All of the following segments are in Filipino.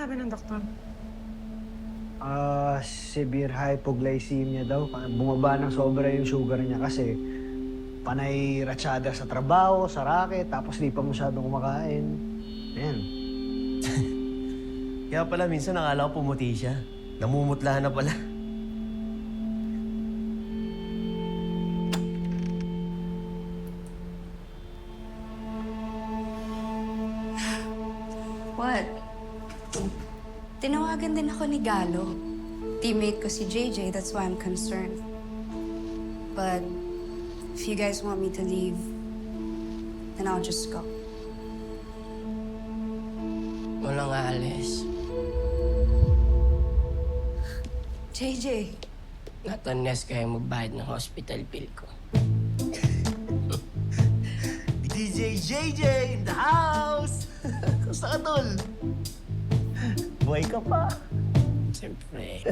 sabi ng doktor? Severe hypoglycemia daw. Bumaba ng sobra yung sugar niya kasi panay ratsyada sa trabaho, sa racket, tapos di pa masyadong kumakain. Ayan. Kaya pala minsan nakala ko pumuti siya. Namumutla na pala. What? Tinawagan din ako ni Galo. Teammate ko si JJ, that's why I'm concerned. But if you guys want me to leave, then I'll just go. Walang aalis. JJ, Not unless kaya magbayad ng hospital bill ko. DJ JJ in the house! Kamusta ka, tol? Buhay ka pa. Siyempre.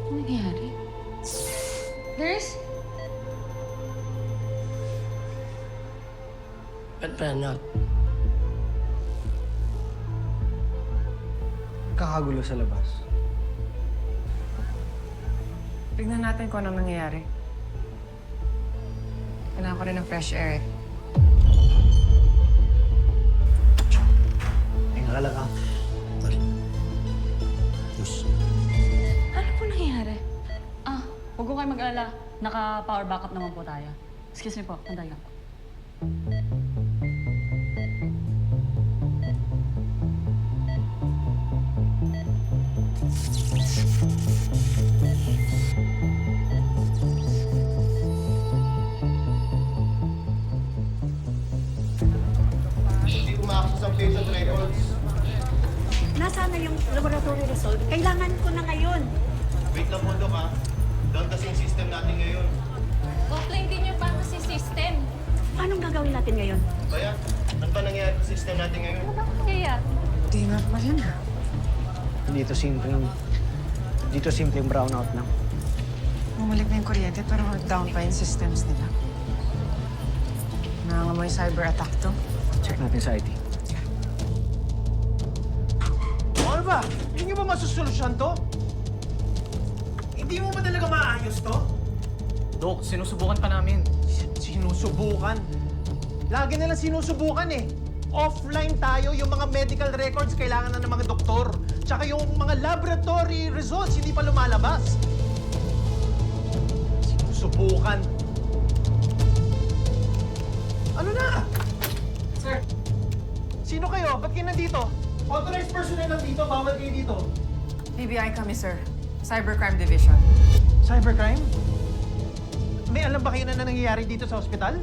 Ano nangyari? Nurse? Ba't ba not? Kakagulo sa labas. Tignan natin kung anong nangyayari. Kailangan ko rin ng fresh air eh. Tingnan ka lang ah. Diyos. Ano po nangyayari? Huwag ko kayo mag-alala. Naka-power backup naman po tayo. Excuse me po, sandali lang po. Hindi umakas ang patient records. Nasaan na yung laboratory result? Kailangan ko na ngayon. Wait lang po, Dok, ha? Down kasi yung system natin ngayon. Offline din yung pharmacy system. Anong gagawin natin ngayon? Kaya, ano ba nangyayari sa system natin ngayon? Kaya, Di normal yan ah. Dito simpleng brownout lang. Bumalik na yung kuryente pero down pa yung systems nila. Nangangamoy cyber attack to. Check natin sa IT. Ano ba? Hindi mo ba masusolusyon to? Hindi mo ba talaga maayos to? Dok, sinusubukan pa namin. Sinusubukan? Lagi nilang sinusubukan eh. Offline tayo, yung mga medical records kailangan na ng mga doktor. Tsaka yung mga laboratory results hindi pa lumalabas. Sinusubukan. Ano na? Sir! Sino kayo? Ba't kayo nandito? Authorized personnel lang dito, bawal kayo dito. PBI kami, sir. Cybercrime Division. Cybercrime? May alam ba kayo na nangyayari dito sa ospital?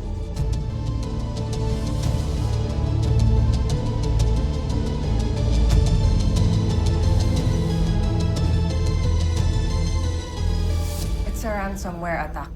It's a ransomware attack.